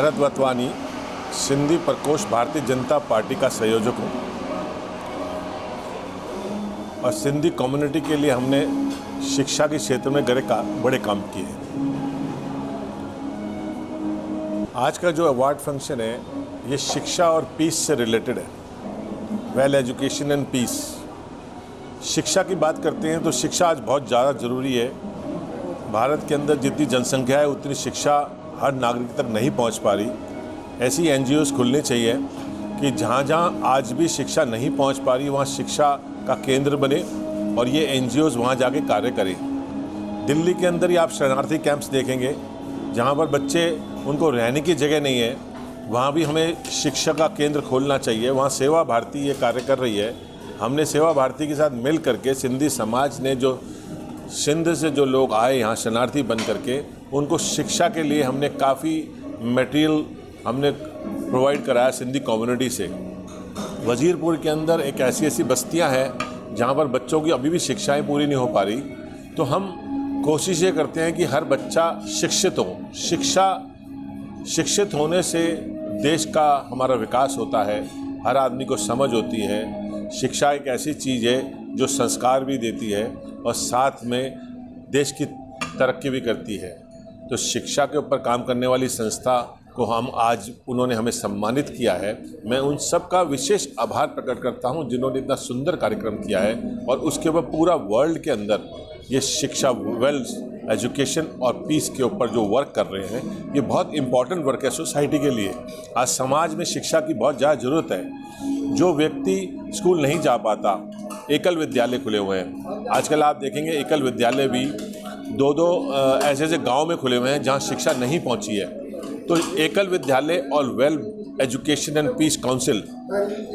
भरत वतवानी, सिंधी प्रकोष्ठ भारतीय जनता पार्टी का संयोजक हूँ और सिंधी कम्युनिटी के लिए हमने शिक्षा के क्षेत्र में बड़े काम किए हैं। आज का जो अवार्ड फंक्शन है ये शिक्षा और पीस से रिलेटेड है। Well education and peace. शिक्षा की बात करते हैं तो शिक्षा आज बहुत ज़्यादा ज़रूरी है। भारत के अंदर जितनी जनसंख्या है उतनी शिक्षा हर नागरिक तक नहीं पहुंच पा रही। ऐसी एनजीओज़ खुलनी चाहिए कि जहां जहां आज भी शिक्षा नहीं पहुंच पा रही वहां शिक्षा का केंद्र बने और ये एनजीओज़ वहां जाके कार्य करें। दिल्ली के अंदर ही आप शरणार्थी कैंप्स देखेंगे जहां पर बच्चे उनको रहने की जगह नहीं है, वहाँ भी हमें शिक्षा का केंद्र खोलना चाहिए। वहाँ सेवा भारती ये कार्य कर रही है। हमने सेवा भारती के साथ मिल करके सिंधी समाज ने जो सिंध से जो लोग आए यहाँ शरणार्थी बन करके उनको शिक्षा के लिए हमने काफ़ी मटेरियल हमने प्रोवाइड कराया सिंधी कम्युनिटी से। वजीरपुर के अंदर एक ऐसी बस्तियाँ हैं जहाँ पर बच्चों की अभी भी शिक्षाएँ पूरी नहीं हो पा रही। तो हम कोशिश ये करते हैं कि हर बच्चा शिक्षित हो। शिक्षित होने से देश का हमारा विकास होता है, हर आदमी को समझ होती है। शिक्षा एक ऐसी चीज़ है जो संस्कार भी देती है और साथ में देश की तरक्की भी करती है। तो शिक्षा के ऊपर काम करने वाली संस्था को उन्होंने हमें सम्मानित किया है। मैं उन सब का विशेष आभार प्रकट करता हूं जिन्होंने इतना सुंदर कार्यक्रम किया है और उसके ऊपर पूरा वर्ल्ड के अंदर ये शिक्षा, वेल एजुकेशन और पीस के ऊपर जो वर्क कर रहे हैं ये बहुत इम्पॉर्टेंट वर्क है सोसाइटी के लिए। आज समाज में शिक्षा की बहुत ज़्यादा ज़रूरत है। जो व्यक्ति स्कूल नहीं जा पाता, एकल विद्यालय खुले हुए हैं। आजकल आप देखेंगे एकल विद्यालय भी दो ऐसे गांव में खुले हुए हैं जहां शिक्षा नहीं पहुंची है। तो एकल विद्यालय और well education and piece council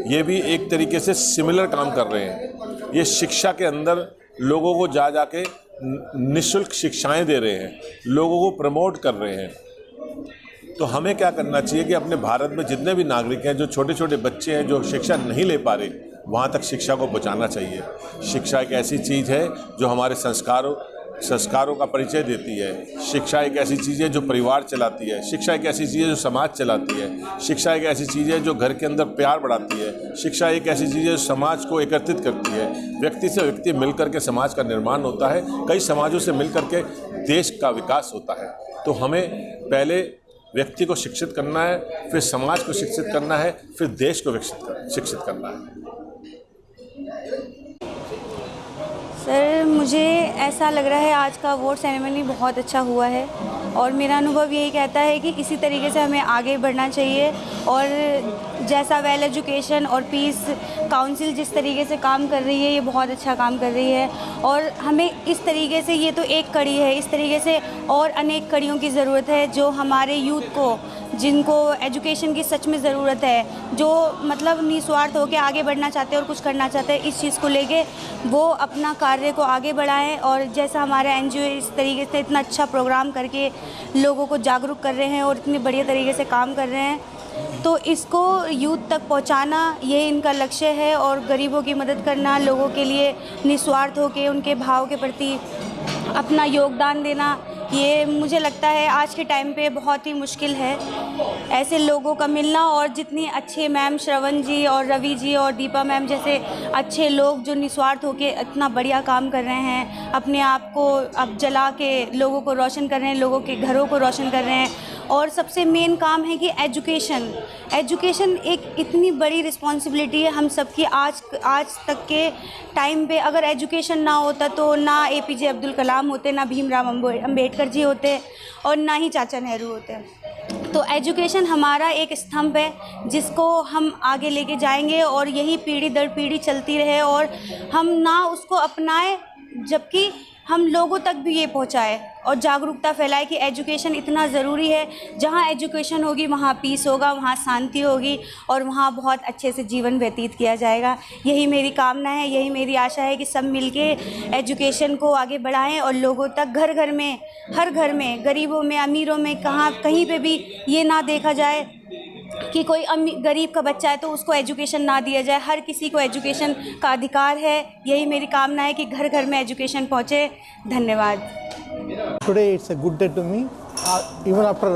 ये भी एक तरीके से सिमिलर काम कर रहे हैं। ये शिक्षा के अंदर लोगों को जाके निःशुल्क शिक्षाएं दे रहे हैं, लोगों को प्रमोट कर रहे हैं। तो हमें क्या करना चाहिए कि अपने भारत में जितने भी नागरिक हैं, जो छोटे छोटे बच्चे हैं जो शिक्षा नहीं ले पा रहे, वहाँ तक शिक्षा को पहुँचाना चाहिए। शिक्षा एक ऐसी चीज़ है जो हमारे संस्कारों का परिचय देती है। शिक्षा एक ऐसी चीज़ है जो परिवार चलाती है। शिक्षा एक ऐसी चीज़ है जो समाज चलाती है। शिक्षा एक ऐसी चीज़ है जो घर के अंदर प्यार बढ़ाती है। शिक्षा एक ऐसी चीज़ है जो समाज को एकत्रित करती है। व्यक्ति से व्यक्ति मिलकर के समाज का निर्माण होता है, कई समाजों से मिलकर के देश का विकास होता है। तो हमें पहले व्यक्ति को शिक्षित करना है, फिर समाज को शिक्षित करना है, फिर देश को शिक्षित करना है। सर, मुझे ऐसा लग रहा है आज का अवार्ड सेरेमनी बहुत अच्छा हुआ है और मेरा अनुभव यही कहता है कि इसी तरीके से हमें आगे बढ़ना चाहिए। और जैसा वेल एजुकेशन और पीस काउंसिल जिस तरीके से काम कर रही है ये बहुत अच्छा काम कर रही है और हमें इस तरीके से, ये तो एक कड़ी है, इस तरीके से और अनेक कड़ियों की ज़रूरत है जो हमारे यूथ को, जिनको एजुकेशन की सच में ज़रूरत है, जो मतलब निस्वार्थ होकर आगे बढ़ना चाहते हैं और कुछ करना चाहते हैं, इस चीज़ को लेके वो अपना कार्य को आगे बढ़ाएं। और जैसा हमारा एनजीओ इस तरीके से इतना अच्छा प्रोग्राम करके लोगों को जागरूक कर रहे हैं और इतने बढ़िया तरीके से काम कर रहे हैं, तो इसको यूथ तक पहुंचाना ये इनका लक्ष्य है। और गरीबों की मदद करना, लोगों के लिए निस्वार्थ होकर उनके भाव के प्रति अपना योगदान देना, ये मुझे लगता है आज के टाइम पे बहुत ही मुश्किल है ऐसे लोगों का मिलना। और जितनी अच्छे मैम श्रवण जी और रवि जी और दीपा मैम जैसे अच्छे लोग जो निस्वार्थ होके इतना बढ़िया काम कर रहे हैं, अपने आप को अब जला के लोगों को रोशन कर रहे हैं, लोगों के घरों को रोशन कर रहे हैं। और सबसे मेन काम है कि एजुकेशन एक इतनी बड़ी रिस्पॉन्सिबिलिटी है हम सबकी। आज तक के टाइम पे अगर एजुकेशन ना होता तो ना एपीजे अब्दुल कलाम होते, ना भीमराव अंबेडकर जी होते और ना ही चाचा नेहरू होते। तो एजुकेशन हमारा एक स्तंभ है जिसको हम आगे लेके जाएंगे और यही पीढ़ी दर पीढ़ी चलती रहे और हम ना उसको अपनाएं, जबकि हम लोगों तक भी ये पहुंचाए और जागरूकता फैलाए कि एजुकेशन इतना ज़रूरी है। जहाँ एजुकेशन होगी वहाँ पीस होगा, वहाँ शांति होगी और वहाँ बहुत अच्छे से जीवन व्यतीत किया जाएगा। यही मेरी कामना है, यही मेरी आशा है कि सब मिलके एजुकेशन को आगे बढ़ाएं और लोगों तक, घर घर में, हर घर में, गरीबों में, अमीरों में, कहीं पे भी ये ना देखा जाए कि कोई गरीब का बच्चा है तो उसको एजुकेशन ना दिया जाए। हर किसी को एजुकेशन का अधिकार है। यही मेरी कामना है कि घर घर में एजुकेशन पहुँचे। धन्यवाद। Today it's a good day to me. Even after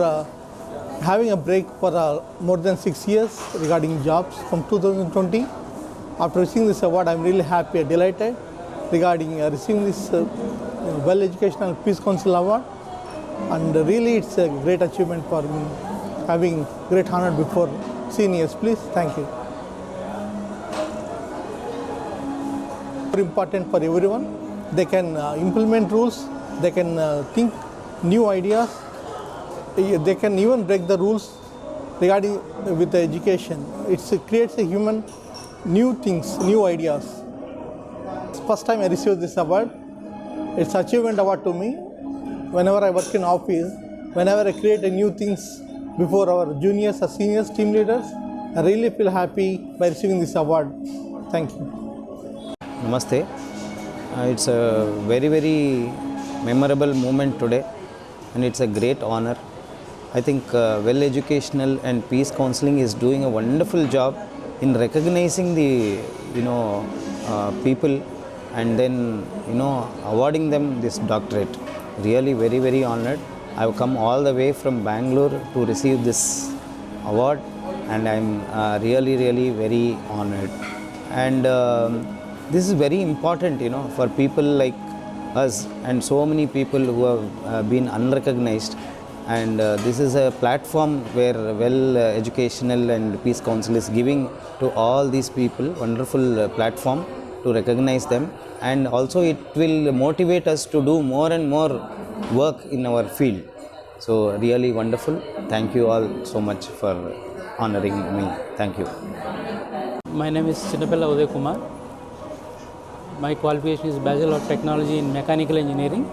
having a break for more than 6 years regarding jobs from 2020. After receiving this award, I'm really happy and delighted regarding receiving this Well Educational Peace Council Award. And really it's a great achievement for me, having great honor before seniors. Please, thank you. Very important for everyone. They can implement rules, they can think new ideas, they can even break the rules regarding with the education. It creates a human new things, new ideas. It's first time I received this award. It's achievement award to me. Whenever I work in office, whenever I create new things before our juniors or seniors, team leaders, I really feel happy by receiving this award. Thank you. Namaste. It's a very, very memorable moment today, and it's a great honor. I think Well Educational and Peace Counseling is doing a wonderful job in recognizing the people and then awarding them this doctorate. Really very, very honored. I've come all the way from Bangalore to receive this award, and I'm really, really very honored. And this is very important, for people like us and so many people who have been unrecognized. And this is a platform where Well Educational and Peace Council is giving to all these people wonderful platform to recognize them, and also it will motivate us to do more and more work in our field. So really wonderful. Thank you all so much for honoring me. Thank you. My name is Chinnapella Uday Kumar. My qualification is Bachelor of Technology in Mechanical Engineering.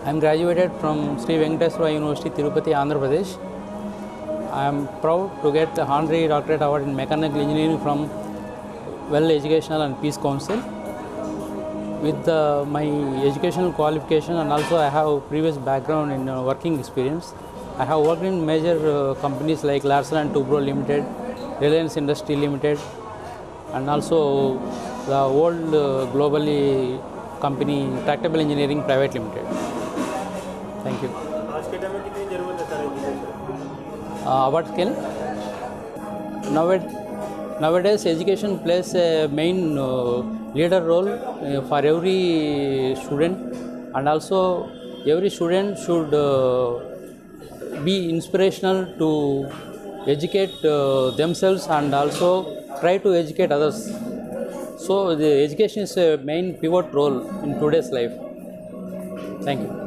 I am graduated from Sri Venkateswara University, Tirupati, Andhra Pradesh. I am proud to get the Honorary Doctorate Award in Mechanical Engineering from Well Educational and Peace Council. With my educational qualification, and also I have previous background in working experience. I have worked in major companies like Larsen & Toubro Limited, Reliance Industry Limited, and also the old globally company Tractable Engineering Private Limited. Thank you. Award scale? Nowadays, education plays a main leader role for every student, and also every student should be inspirational to educate themselves and also try to educate others. So the education is a main pivot role in today's life. Thank you.